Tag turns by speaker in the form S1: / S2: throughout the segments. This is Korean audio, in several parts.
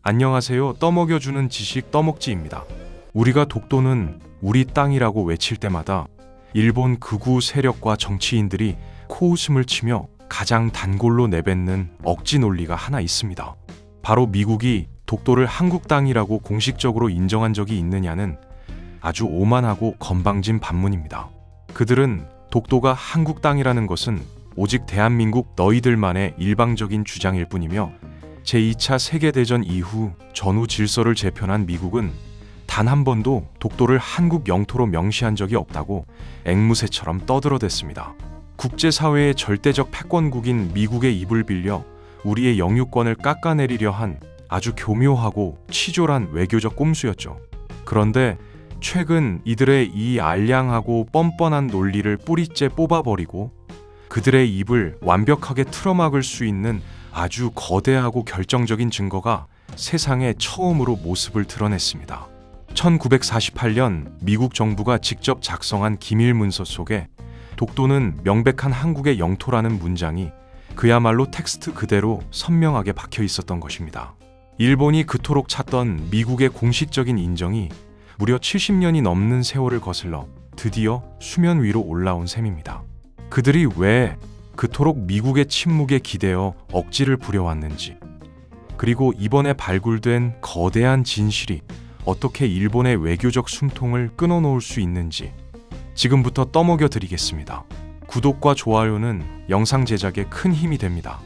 S1: 안녕하세요. 떠먹여주는 지식 떠먹지입니다. 우리가 독도는 우리 땅이라고 외칠 때마다 일본 극우 세력과 정치인들이 코웃음을 치며 가장 단골로 내뱉는 억지 논리가 하나 있습니다. 바로 미국이 독도를 한국 땅이라고 공식적으로 인정한 적이 있느냐는 아주 오만하고 건방진 반문입니다. 그들은 독도가 한국 땅이라는 것은 오직 대한민국 너희들만의 일방적인 주장일 뿐이며 제2차 세계대전 이후 전후 질서를 재편한 미국은 단 한 번도 독도를 한국 영토로 명시한 적이 없다고 앵무새처럼 떠들어댔습니다. 국제사회의 절대적 패권국인 미국의 입을 빌려 우리의 영유권을 깎아내리려 한 아주 교묘하고 치졸한 외교적 꼼수였죠. 그런데 최근 이들의 이 알량하고 뻔뻔한 논리를 뿌리째 뽑아버리고 그들의 입을 완벽하게 틀어막을 수 있는 아주 거대하고 결정적인 증거가 세상에 처음으로 모습을 드러냈습니다. 1948년 미국 정부가 직접 작성한 기밀문서 속에 독도는 명백한 한국의 영토라는 문장이 그야말로 텍스트 그대로 선명하게 박혀 있었던 것입니다. 일본이 그토록 찾던 미국의 공식적인 인정이 무려 70년이 넘는 세월을 거슬러 드디어 수면 위로 올라온 셈입니다. 그들이 왜 그토록 미국의 침묵에 기대어 억지를 부려왔는지, 그리고 이번에 발굴된 거대한 진실이 어떻게 일본의 외교적 숨통을 끊어놓을 수 있는지 지금부터 떠먹여 드리겠습니다. 구독과 좋아요는 영상 제작에 큰 힘이 됩니다.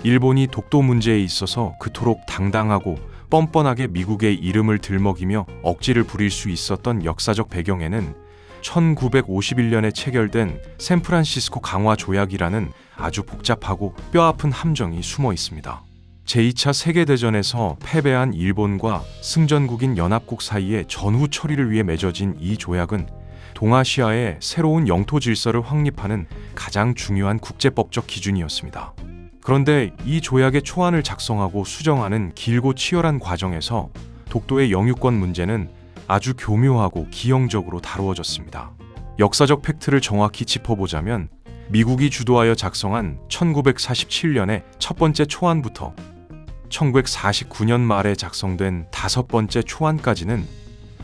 S1: 일본이 독도 문제에 있어서 그토록 당당하고 뻔뻔하게 미국의 이름을 들먹이며 억지를 부릴 수 있었던 역사적 배경에는 1951년에 체결된 샌프란시스코 강화 조약이라는 아주 복잡하고 뼈아픈 함정이 숨어 있습니다. 제2차 세계대전에서 패배한 일본과 승전국인 연합국 사이의 전후 처리를 위해 맺어진 이 조약은 동아시아의 새로운 영토 질서를 확립하는 가장 중요한 국제법적 기준이었습니다. 그런데 이 조약의 초안을 작성하고 수정하는 길고 치열한 과정에서 독도의 영유권 문제는 아주 교묘하고 기형적으로 다루어졌습니다. 역사적 팩트를 정확히 짚어보자면 미국이 주도하여 작성한 1947년의 첫 번째 초안부터 1949년 말에 작성된 다섯 번째 초안까지는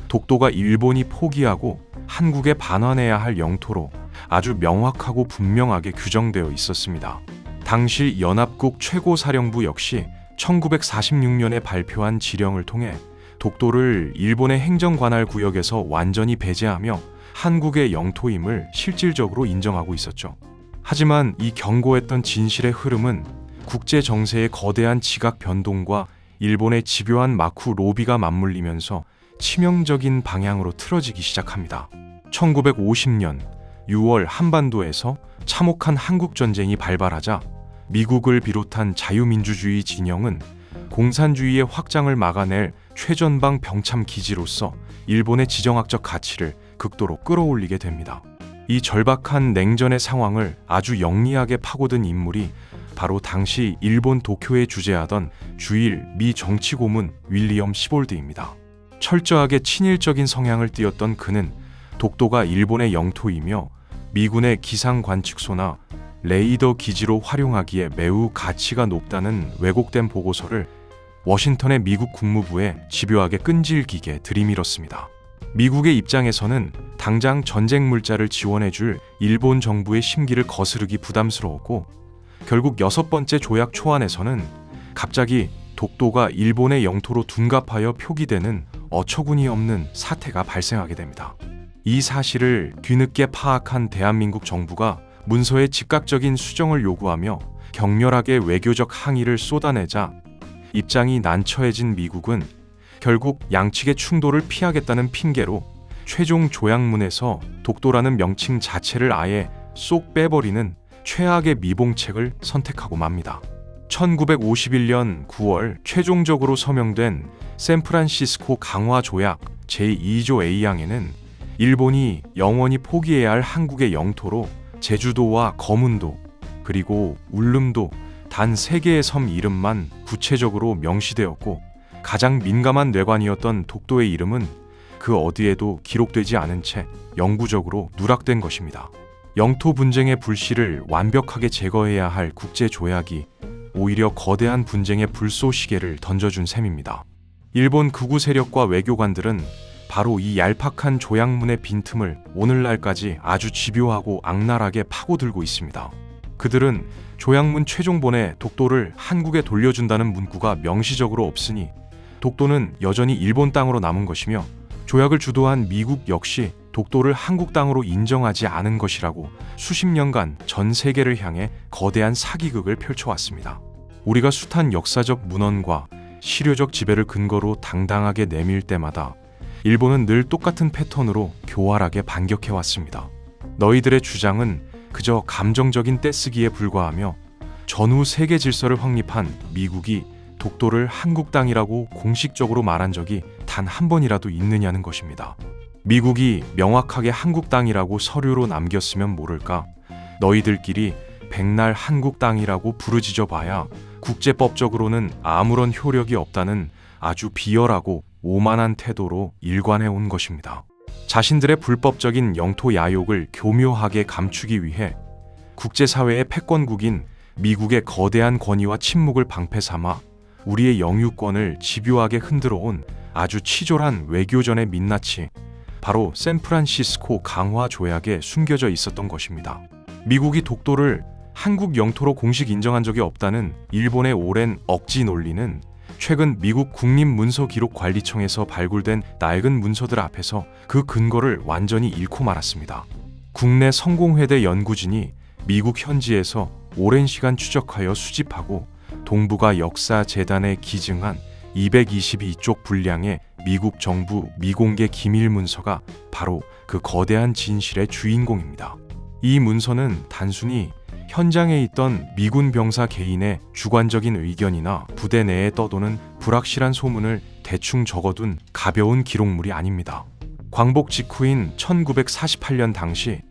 S1: 독도가 일본이 포기하고 한국에 반환해야 할 영토로 아주 명확하고 분명하게 규정되어 있었습니다. 당시 연합국 최고사령부 역시 1946년에 발표한 지령을 통해 독도를 일본의 행정관할 구역에서 완전히 배제하며 한국의 영토임을 실질적으로 인정하고 있었죠. 하지만 이 견고했던 진실의 흐름은 국제 정세의 거대한 지각 변동과 일본의 집요한 마쿠 로비가 맞물리면서 치명적인 방향으로 틀어지기 시작합니다. 1950년 6월 한반도에서 참혹한 한국전쟁이 발발하자 미국을 비롯한 자유민주주의 진영은 공산주의의 확장을 막아낼 최전방 병참 기지로서 일본의 지정학적 가치를 극도로 끌어올리게 됩니다. 이 절박한 냉전의 상황을 아주 영리하게 파고든 인물이 바로 당시 일본 도쿄에 주재하던 주일 미 정치고문 윌리엄 시볼드입니다. 철저하게 친일적인 성향을 띠었던 그는 독도가 일본의 영토이며 미군의 기상관측소나 레이더 기지로 활용하기에 매우 가치가 높다는 왜곡된 보고서를 워싱턴의 미국 국무부에 집요하게 끈질기게 들이밀었습니다. 미국의 입장에서는 당장 전쟁 물자를 지원해줄 일본 정부의 심기를 거스르기 부담스러웠고 결국 여섯 번째 조약 초안에서는 갑자기 독도가 일본의 영토로 둔갑하여 표기되는 어처구니 없는 사태가 발생하게 됩니다. 이 사실을 뒤늦게 파악한 대한민국 정부가 문서의 즉각적인 수정을 요구하며 격렬하게 외교적 항의를 쏟아내자 입장이 난처해진 미국은 결국 양측의 충돌을 피하겠다는 핑계로 최종 조약문에서 독도라는 명칭 자체를 아예 쏙 빼버리는 최악의 미봉책을 선택하고 맙니다. 1951년 9월 최종적으로 서명된 샌프란시스코 강화 조약 제2조 A항에는 일본이 영원히 포기해야 할 한국의 영토로 제주도와 거문도 그리고 울릉도 단 3개의 섬 이름만 구체적으로 명시되었고 가장 민감한 뇌관이었던 독도의 이름은 그 어디에도 기록되지 않은 채 영구적으로 누락된 것입니다. 영토 분쟁의 불씨를 완벽하게 제거해야 할 국제조약이 오히려 거대한 분쟁의 불쏘시개를 던져준 셈입니다. 일본 극우 세력과 외교관들은 바로 이 얄팍한 조약문의 빈틈을 오늘날까지 아주 집요하고 악랄하게 파고들고 있습니다. 그들은 조약문 최종본에 독도를 한국에 돌려준다는 문구가 명시적으로 없으니 독도는 여전히 일본 땅으로 남은 것이며 조약을 주도한 미국 역시 독도를 한국 땅으로 인정하지 않은 것이라고 수십 년간 전 세계를 향해 거대한 사기극을 펼쳐왔습니다. 우리가 숱한 역사적 문헌과 시료적 지배를 근거로 당당하게 내밀 때마다 일본은 늘 똑같은 패턴으로 교활하게 반격해왔습니다. 너희들의 주장은 그저 감정적인 떼쓰기에 불과하며 전후 세계 질서를 확립한 미국이 독도를 한국 땅이라고 공식적으로 말한 적이 단 한 번이라도 있느냐는 것입니다. 미국이 명확하게 한국 땅이라고 서류로 남겼으면 모를까? 너희들끼리 백날 한국 땅이라고 부르짖어 봐야 국제법적으로는 아무런 효력이 없다는 아주 비열하고 오만한 태도로 일관해 온 것입니다. 자신들의 불법적인 영토 야욕을 교묘하게 감추기 위해 국제사회의 패권국인 미국의 거대한 권위와 침묵을 방패 삼아 우리의 영유권을 집요하게 흔들어 온 아주 치졸한 외교전의 민낯이 바로 샌프란시스코 강화 조약에 숨겨져 있었던 것입니다. 미국이 독도를 한국 영토로 공식 인정한 적이 없다는 일본의 오랜 억지 논리는 최근 미국 국립문서기록관리청에서 발굴된 낡은 문서들 앞에서 그 근거를 완전히 잃고 말았습니다. 국내 성공회대 연구진이 미국 현지에서 오랜 시간 추적하여 수집하고 동북아 역사재단에 기증한 222쪽 분량의 미국 정부 미공개 기밀 문서가 바로 그 거대한 진실의 주인공입니다. 이 문서는 단순히 현장에 있던 미군 병사 개인의 주관적인 의견이나 부대 내에 떠도는 불확실한 소문을 대충 적어둔 가벼운 기록물이 아닙니다. 광복 직후인 1948년 당시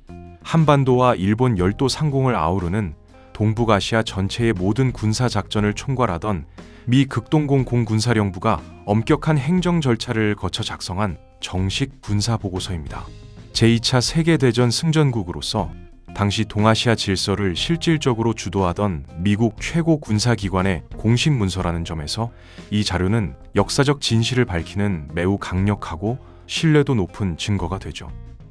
S1: 한반도와 일본 열도 상공을 아우르는 동북아시아 전체의 모든 군사작전을 총괄하던 미 극동공공 군사령부가 엄격한 행정 절차를 거쳐 작성한 정식 군사보고서입니다. 제2차 세계대전 승전국으로서 당시 동아시아 질서를 실질적으로 주도하던 미국 최고 군사기관의 공식 문서라는 점에서 이 자료는 역사적 진실을 밝히는 매우 강력하고 신뢰도 높은 증거가 되죠.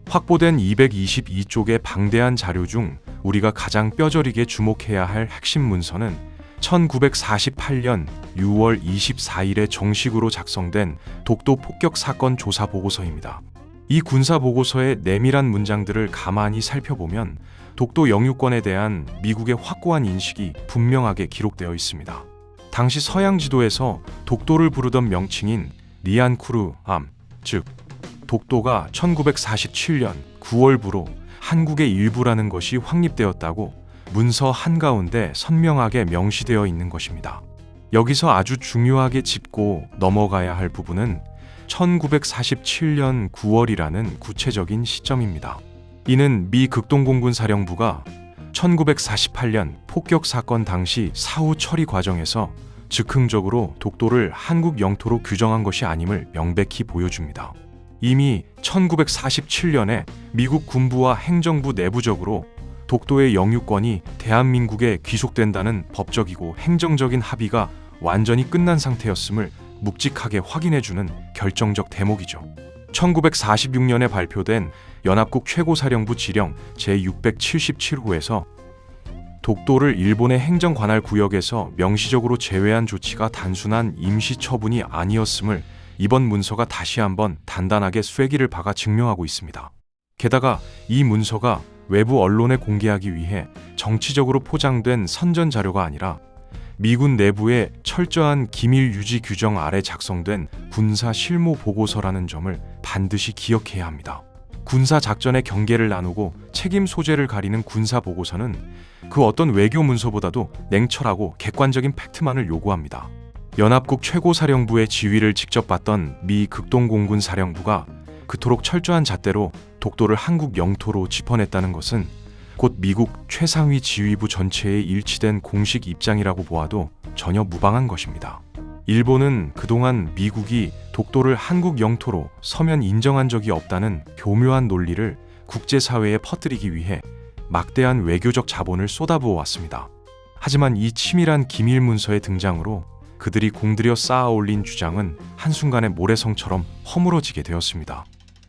S1: 확보된 222쪽의 방대한 자료 중 우리가 가장 뼈저리게 주목해야 할 핵심 문서는 1948년 6월 24일에 정식으로 작성된 독도 폭격 사건 조사 보고서입니다. 이 군사 보고서의 내밀한 문장들을 가만히 살펴보면 독도 영유권에 대한 미국의 확고한 인식이 분명하게 기록되어 있습니다. 당시 서양 지도에서 독도를 부르던 명칭인 리안쿠르암, 즉 독도가 1947년 9월부로 한국의 일부라는 것이 확립되었다고 문서 한가운데 선명하게 명시되어 있는 것입니다. 여기서 아주 중요하게 짚고 넘어가야 할 부분은 1947년 9월이라는 구체적인 시점입니다. 이는 미 극동공군 사령부가 1948년 폭격 사건 당시 사후 처리 과정에서 즉흥적으로 독도를 한국 영토로 규정한 것이 아님을 명백히 보여줍니다. 이미 1947년에 미국 군부와 행정부 내부적으로 독도의 영유권이 대한민국에 귀속된다는 법적이고 행정적인 합의가 완전히 끝난 상태였음을 묵직하게 확인해주는 결정적 대목이죠. 1946년에 발표된 연합국 최고사령부 지령 제677호에서 독도를 일본의 행정관할 구역에서 명시적으로 제외한 조치가 단순한 임시처분이 아니었음을 이번 문서가 다시 한번 단단하게 쐐기를 박아 증명하고 있습니다. 게다가 이 문서가 외부 언론에 공개하기 위해 정치적으로 포장된 선전 자료가 아니라 미군 내부의 철저한 기밀 유지 규정 아래 작성된 군사 실무 보고서라는 점을 반드시 기억해야 합니다. 군사 작전의 경계를 나누고 책임 소재를 가리는 군사 보고서는 그 어떤 외교 문서보다도 냉철하고 객관적인 팩트만을 요구합니다. 연합국 최고사령부의 지휘를 직접 받던 미 극동공군 사령부가 그토록 철저한 잣대로 독도를 한국 영토로 짚어냈다는 것은 곧 미국 최상위 지휘부 전체의 일치된 공식 입장이라고 보아도 전혀 무방한 것입니다. 일본은 그동안 미국이 독도를 한국 영토로 서면 인정한 적이 없다는 교묘한 논리를 국제사회에 퍼뜨리기 위해 막대한 외교적 자본을 쏟아부어 왔습니다. 하지만 이 치밀한 기밀문서의 등장으로 그들이 공들여 쌓아 올린 주장은 한순간에 모래성처럼 허물어지게 되었습니다.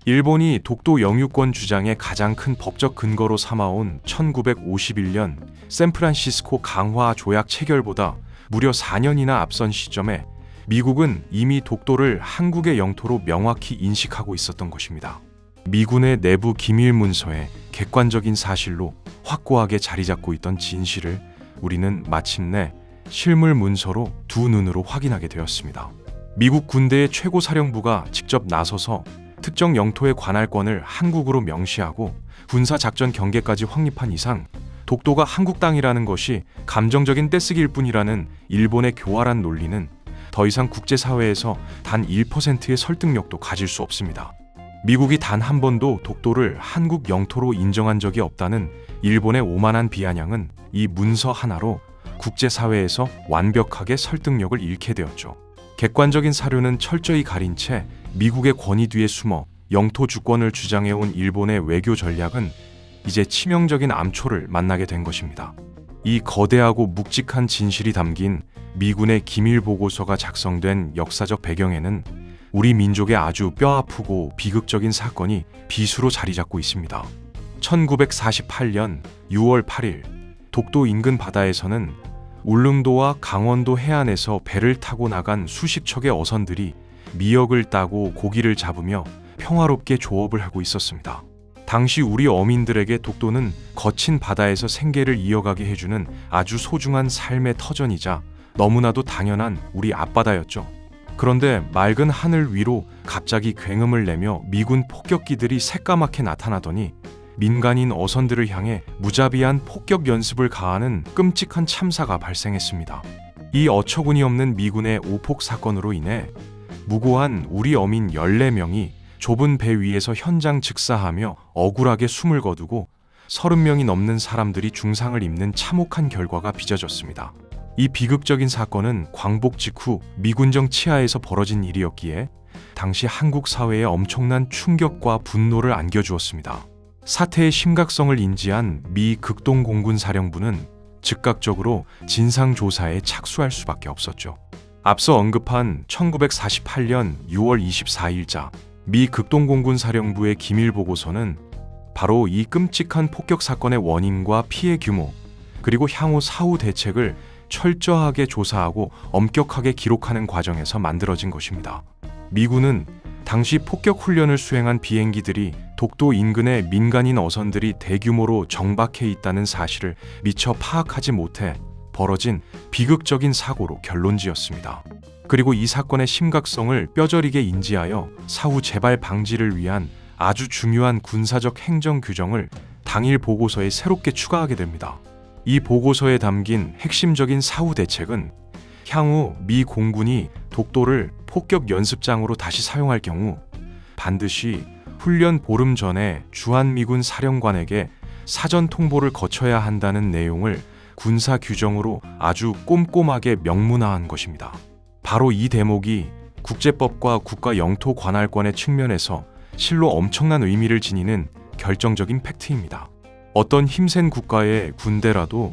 S1: 일본이 독도 영유권 주장의 가장 큰 법적 근거로 삼아온 1951년 샌프란시스코 강화 조약 체결보다 무려 4년이나 앞선 시점에 미국은 이미 독도를 한국의 영토로 명확히 인식하고 있었던 것입니다. 미군의 내부 기밀 문서에 객관적인 사실로 확고하게 자리 잡고 있던 진실을 우리는 마침내 실물 문서로 두 눈으로 확인하게 되었습니다. 미국 군대의 최고사령부가 직접 나서서 특정 영토의 관할권을 한국으로 명시하고 군사작전 경계까지 확립한 이상 독도가 한국 땅이라는 것이 감정적인 떼쓰기일 뿐이라는 일본의 교활한 논리는 더 이상 국제사회에서 단 1%의 설득력도 가질 수 없습니다. 미국이 단 한 번도 독도를 한국 영토로 인정한 적이 없다는 일본의 오만한 비아냥은 이 문서 하나로 국제사회에서 완벽하게 설득력을 잃게 되었죠. 객관적인 사료는 철저히 가린 채 미국의 권위 뒤에 숨어 영토 주권을 주장해온 일본의 외교 전략은 이제 치명적인 암초를 만나게 된 것입니다. 이 거대하고 묵직한 진실이 담긴 미군의 기밀 보고서가 작성된 역사적 배경에는 우리 민족의 아주 뼈아프고 비극적인 사건이 비수로 자리 잡고 있습니다. 1948년 6월 8일 독도 인근 바다에서는 울릉도와 강원도 해안에서 배를 타고 나간 수십 척의 어선들이 미역을 따고 고기를 잡으며 평화롭게 조업을 하고 있었습니다. 당시 우리 어민들에게 독도는 거친 바다에서 생계를 이어가게 해주는 아주 소중한 삶의 터전이자 너무나도 당연한 우리 앞바다였죠. 그런데 맑은 하늘 위로 갑자기 굉음을 내며 미군 폭격기들이 새까맣게 나타나더니 민간인 어선들을 향해 무자비한 폭격 연습을 가하는 끔찍한 참사가 발생했습니다. 이 어처구니 없는 미군의 오폭 사건으로 인해 무고한 우리 어민 14명이 좁은 배 위에서 현장 즉사하며 억울하게 숨을 거두고 30명이 넘는 사람들이 중상을 입는 참혹한 결과가 빚어졌습니다. 이 비극적인 사건은 광복 직후 미군정 치하에서 벌어진 일이었기에 당시 한국 사회에 엄청난 충격과 분노를 안겨주었습니다. 사태의 심각성을 인지한 미 극동공군사령부는 즉각적으로 진상조사에 착수할 수밖에 없었죠. 앞서 언급한 1948년 6월 24일자 미 극동공군사령부의 기밀보고서는 바로 이 끔찍한 폭격 사건의 원인과 피해 규모, 그리고 향후 사후 대책을 철저하게 조사하고 엄격하게 기록하는 과정에서 만들어진 것입니다. 미군은 당시 폭격 훈련을 수행한 비행기들이 독도 인근의 민간인 어선들이 대규모로 정박해 있다는 사실을 미처 파악하지 못해 벌어진 비극적인 사고로 결론지었습니다. 그리고 이 사건의 심각성을 뼈저리게 인지하여 사후 재발 방지를 위한 아주 중요한 군사적 행정 규정을 당일 보고서에 새롭게 추가하게 됩니다. 이 보고서에 담긴 핵심적인 사후 대책은 향후 미 공군이 독도를 폭격 연습장으로 다시 사용할 경우 반드시 훈련 보름 전에 주한미군 사령관에게 사전 통보를 거쳐야 한다는 내용을 군사 규정으로 아주 꼼꼼하게 명문화한 것입니다. 바로 이 대목이 국제법과 국가 영토 관할권의 측면에서 실로 엄청난 의미를 지니는 결정적인 팩트입니다. 어떤 힘센 국가의 군대라도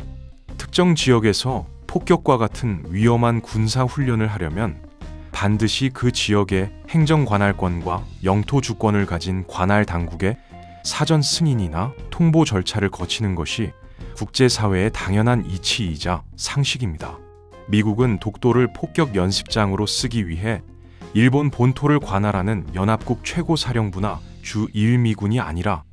S1: 특정 지역에서 폭격과 같은 위험한 군사 훈련을 하려면 반드시 그 지역의 행정 관할권과 영토 주권을 가진 관할 당국의 사전 승인이나 통보 절차를 거치는 것이 국제사회의 당연한 이치이자 상식입니다. 미국은 독도를 폭격 연습장으로 쓰기 위해 일본 본토를 관할하는 연합국 최고사령부나 주1미군이 아니라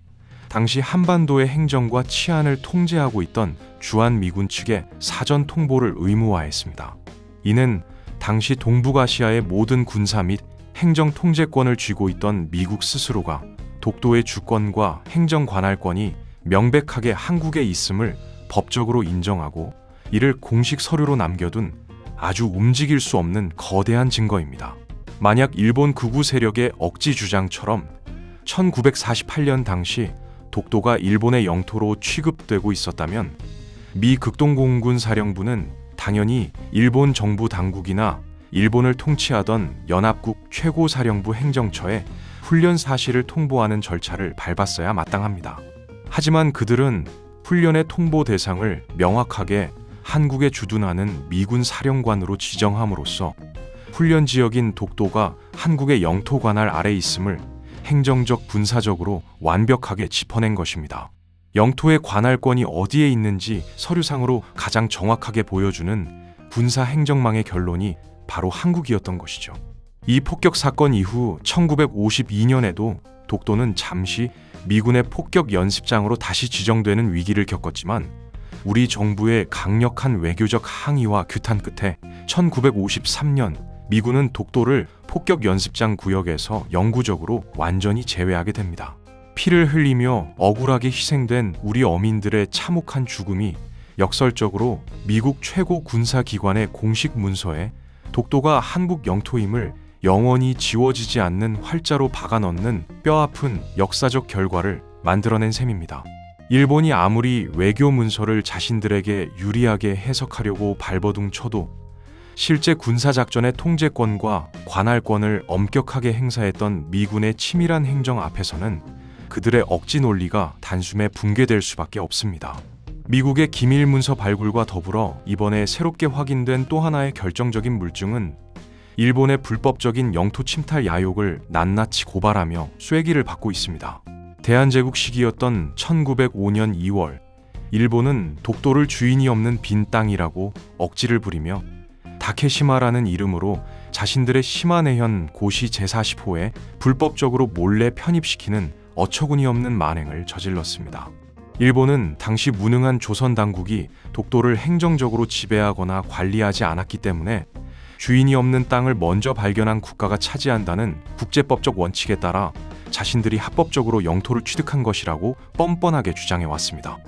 S1: 당시 한반도의 행정과 치안을 통제하고 있던 주한미군 측에 사전 통보를 의무화했습니다. 이는 당시 동북아시아의 모든 군사 및 행정 통제권을 쥐고 있던 미국 스스로가 독도의 주권과 행정 관할권이 명백하게 한국에 있음을 법적으로 인정하고 이를 공식 서류로 남겨둔 아주 움직일 수 없는 거대한 증거입니다. 만약 일본 극우 세력의 억지 주장처럼 1948년 당시 독도가 일본의 영토로 취급되고 있었다면 미 극동공군 사령부는 당연히 일본 정부 당국이나 일본을 통치하던 연합국 최고사령부 행정처에 훈련 사실을 통보하는 절차를 밟았어야 마땅합니다. 하지만 그들은 훈련의 통보 대상을 명확하게 한국에 주둔하는 미군 사령관으로 지정함으로써 훈련 지역인 독도가 한국의 영토 관할 아래 있음을 행정적 군사적으로 완벽하게 짚어낸 것입니다. 영토의 관할권이 어디에 있는지 서류상으로 가장 정확하게 보여주는 군사 행정망의 결론이 바로 한국이었던 것이죠. 이 폭격 사건 이후 1952년에도 독도는 잠시 미군의 폭격 연습장으로 다시 지정되는 위기를 겪었지만 우리 정부의 강력한 외교적 항의와 규탄 끝에 1953년 미군은 독도를 폭격 연습장 구역에서 영구적으로 완전히 제외하게 됩니다. 피를 흘리며 억울하게 희생된 우리 어민들의 참혹한 죽음이 역설적으로 미국 최고 군사기관의 공식 문서에 독도가 한국 영토임을 영원히 지워지지 않는 활자로 박아넣는 뼈아픈 역사적 결과를 만들어낸 셈입니다. 일본이 아무리 외교 문서를 자신들에게 유리하게 해석하려고 발버둥 쳐도 실제 군사작전의 통제권과 관할권을 엄격하게 행사했던 미군의 치밀한 행정 앞에서는 그들의 억지 논리가 단숨에 붕괴될 수밖에 없습니다. 미국의 기밀문서 발굴과 더불어 이번에 새롭게 확인된 또 하나의 결정적인 물증은 일본의 불법적인 영토 침탈 야욕을 낱낱이 고발하며 쐐기를 받고 있습니다. 대한제국 시기였던 1905년 2월, 일본은 독도를 주인이 없는 빈 땅이라고 억지를 부리며 다케시마라는 이름으로 자신들의 시마네현 고시 제40호에 불법적으로 몰래 편입시키는 어처구니 없는 만행을 저질렀습니다. 일본은 당시 무능한 조선 당국이 독도를 행정적으로 지배하거나 관리하지 않았기 때문에 주인이 없는 땅을 먼저 발견한 국가가 차지한다는 국제법적 원칙에 따라 자신들이 합법적으로 영토를 취득한 것이라고 뻔뻔하게 주장해 왔습니다.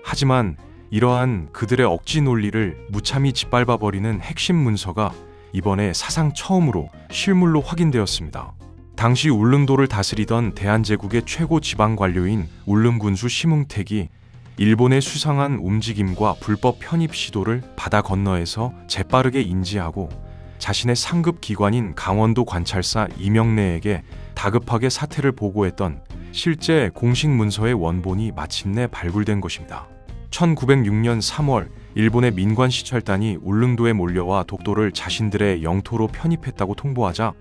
S1: 하지만 이러한 그들의 억지 논리를 무참히 짓밟아버리는 핵심 문서가 이번에 사상 처음으로 실물로 확인되었습니다. 당시 울릉도를 다스리던 대한제국의 최고 지방 관료인 울릉군수 심흥택이 일본의 수상한 움직임과 불법 편입 시도를 바다 건너에서 재빠르게 인지하고 자신의 상급 기관인 강원도 관찰사 이명래에게 다급하게 사태를 보고했던 실제 공식 문서의 원본이 마침내 발굴된 것입니다. 1906년 3월 일본의 민관 시찰단이 울릉도에 몰려와 독도를 자신들의 영토로 편입했다고 통보하자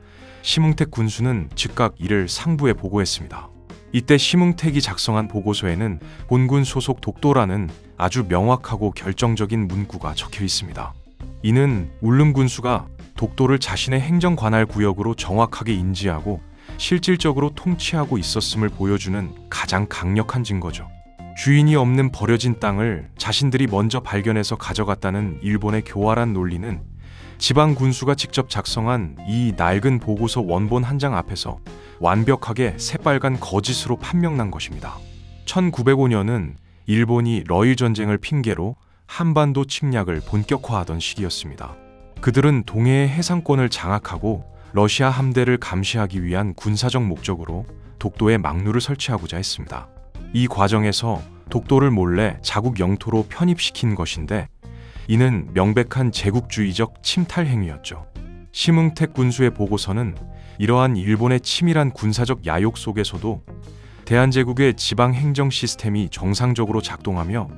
S1: 심흥택 군수는 즉각 이를 상부에 보고했습니다. 이때 심흥택이 작성한 보고서에는 본군 소속 독도라는 아주 명확하고 결정적인 문구가 적혀 있습니다. 이는 울릉군수가 독도를 자신의 행정 관할 구역으로 정확하게 인지하고 실질적으로 통치하고 있었음을 보여주는 가장 강력한 증거죠. 주인이 없는 버려진 땅을 자신들이 먼저 발견해서 가져갔다는 일본의 교활한 논리는 지방 군수가 직접 작성한 이 낡은 보고서 원본 한 장 앞에서 완벽하게 새빨간 거짓으로 판명난 것입니다. 1905년은 일본이 러일 전쟁을 핑계로 한반도 침략을 본격화하던 시기였습니다. 그들은 동해의 해상권을 장악하고 러시아 함대를 감시하기 위한 군사적 목적으로 독도에 막루를 설치하고자 했습니다. 이 과정에서 독도를 몰래 자국 영토로 편입시킨 것인데 이는 명백한 제국주의적 침탈 행위였죠. 심흥택 군수의 보고서는 이러한 일본의 치밀한 군사적 야욕 속에서도 대한제국의 지방 행정 시스템이 정상적으로 작동하며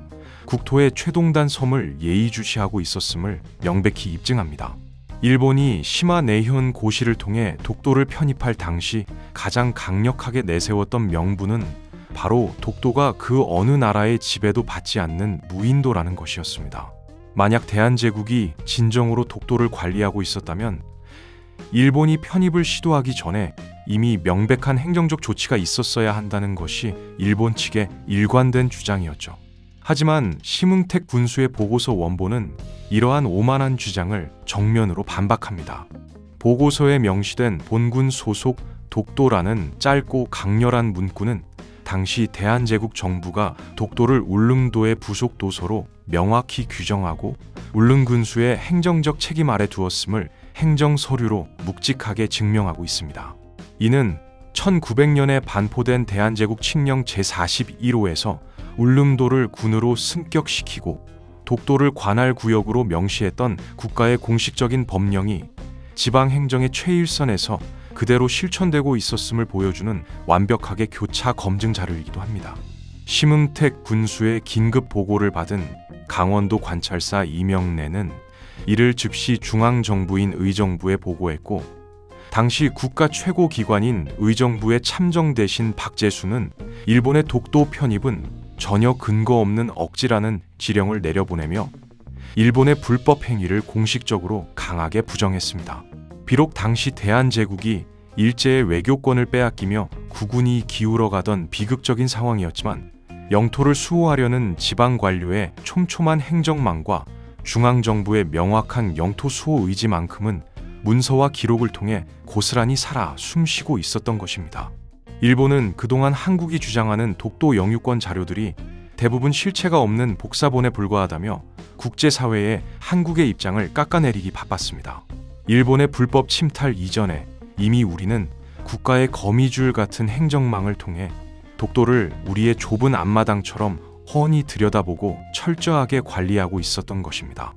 S1: 국토의 최동단 섬을 예의주시하고 있었음을 명백히 입증합니다. 일본이 시마네현 고시를 통해 독도를 편입할 당시 가장 강력하게 내세웠던 명분은 바로 독도가 그 어느 나라의 지배도 받지 않는 무인도라는 것이었습니다. 만약 대한제국이 진정으로 독도를 관리하고 있었다면 일본이 편입을 시도하기 전에 이미 명백한 행정적 조치가 있었어야 한다는 것이 일본 측의 일관된 주장이었죠. 하지만 심흥택 군수의 보고서 원본은 이러한 오만한 주장을 정면으로 반박합니다. 보고서에 명시된 본군 소속 독도라는 짧고 강렬한 문구는 당시 대한제국 정부가 독도를 울릉도의 부속 도서로 명확히 규정하고 울릉군수의 행정적 책임 아래 두었음을 행정서류로 묵직하게 증명하고 있습니다. 이는 1900년에 반포된 대한제국 칙령 제41호에서 울릉도를 군으로 승격시키고 독도를 관할구역으로 명시했던 국가의 공식적인 법령이 지방행정의 최일선에서 그대로 실천되고 있었음을 보여주는 완벽하게 교차 검증 자료이기도 합니다. 심흥택 군수의 긴급 보고를 받은 강원도 관찰사 이명래는 이를 즉시 중앙정부인 의정부에 보고했고, 당시 국가 최고 기관인 의정부의 참정 대신 박재수는 일본의 독도 편입은 전혀 근거 없는 억지라는 지령을 내려보내며 일본의 불법 행위를 공식적으로 강하게 부정했습니다. 비록 당시 대한제국이 일제의 외교권을 빼앗기며 국운이 기울어가던 비극적인 상황이었지만, 영토를 수호하려는 지방 관료의 촘촘한 행정망과 중앙정부의 명확한 영토 수호 의지만큼은 문서와 기록을 통해 고스란히 살아 숨쉬고 있었던 것입니다. 일본은 그동안 한국이 주장하는 독도 영유권 자료들이 대부분 실체가 없는 복사본에 불과하다며 국제사회에 한국의 입장을 깎아내리기 바빴습니다. 일본의 불법 침탈 이전에 이미 우리는 국가의 거미줄 같은 행정망을 통해 독도를 우리의 좁은 앞마당처럼 훤히 들여다보고 철저하게 관리하고 있었던 것입니다.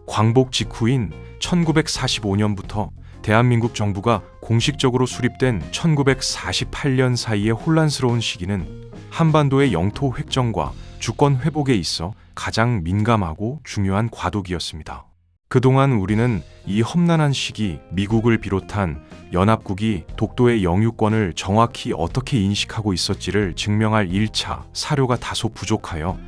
S1: 광복 직후인 1945년부터 대한민국 정부가 공식적으로 수립된 1948년 사이의 혼란스러운 시기는 한반도의 영토 획정과 주권 회복에 있어 가장 민감하고 중요한 과도기였습니다. 그동안 우리는 이 험난한 시기 미국을 비롯한 연합국이 독도의 영유권을 정확히 어떻게 인식하고 있었지를 증명할 1차 사료가 다소 부족하여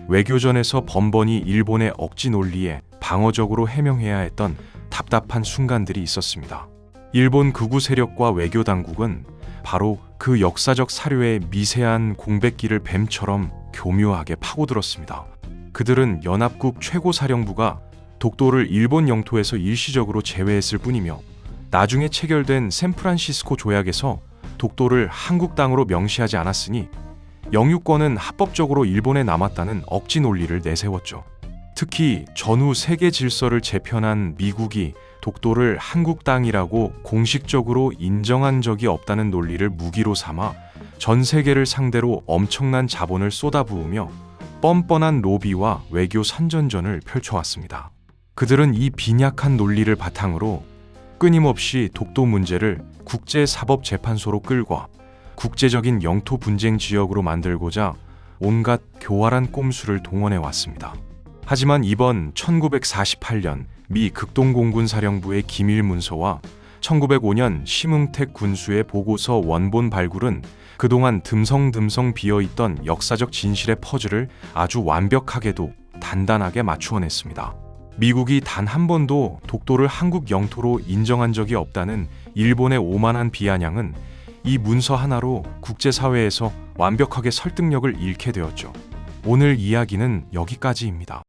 S1: 외교전에서 번번이 일본의 억지 논리에 방어적으로 해명해야 했던 답답한 순간들이 있었습니다. 일본 극우 세력과 외교 당국은 바로 그 역사적 사료의 미세한 공백기를 뱀처럼 교묘하게 파고들었습니다. 그들은 연합국 최고사령부가 독도를 일본 영토에서 일시적으로 제외했을 뿐이며, 나중에 체결된 샌프란시스코 조약에서 독도를 한국 땅으로 명시하지 않았으니 영유권은 합법적으로 일본에 남았다는 억지 논리를 내세웠죠. 특히 전후 세계 질서를 재편한 미국이 독도를 한국 땅이라고 공식적으로 인정한 적이 없다는 논리를 무기로 삼아 전 세계를 상대로 엄청난 자본을 쏟아부으며 뻔뻔한 로비와 외교 선전전을 펼쳐왔습니다. 그들은 이 빈약한 논리를 바탕으로 끊임없이 독도 문제를 국제사법재판소로 끌고 국제적인 영토 분쟁 지역으로 만들고자 온갖 교활한 꼼수를 동원해 왔습니다. 하지만 이번 1948년 미 극동공군사령부의 기밀 문서와 1905년 심흥택 군수의 보고서 원본 발굴은 그동안 듬성듬성 비어있던 역사적 진실의 퍼즐을 아주 완벽하게도 단단하게 맞추어냈습니다. 미국이 단 한 번도 독도를 한국 영토로 인정한 적이 없다는 일본의 오만한 비아냥은 이 문서 하나로 국제사회에서 완벽하게 설득력을 잃게 되었죠. 오늘 이야기는 여기까지입니다.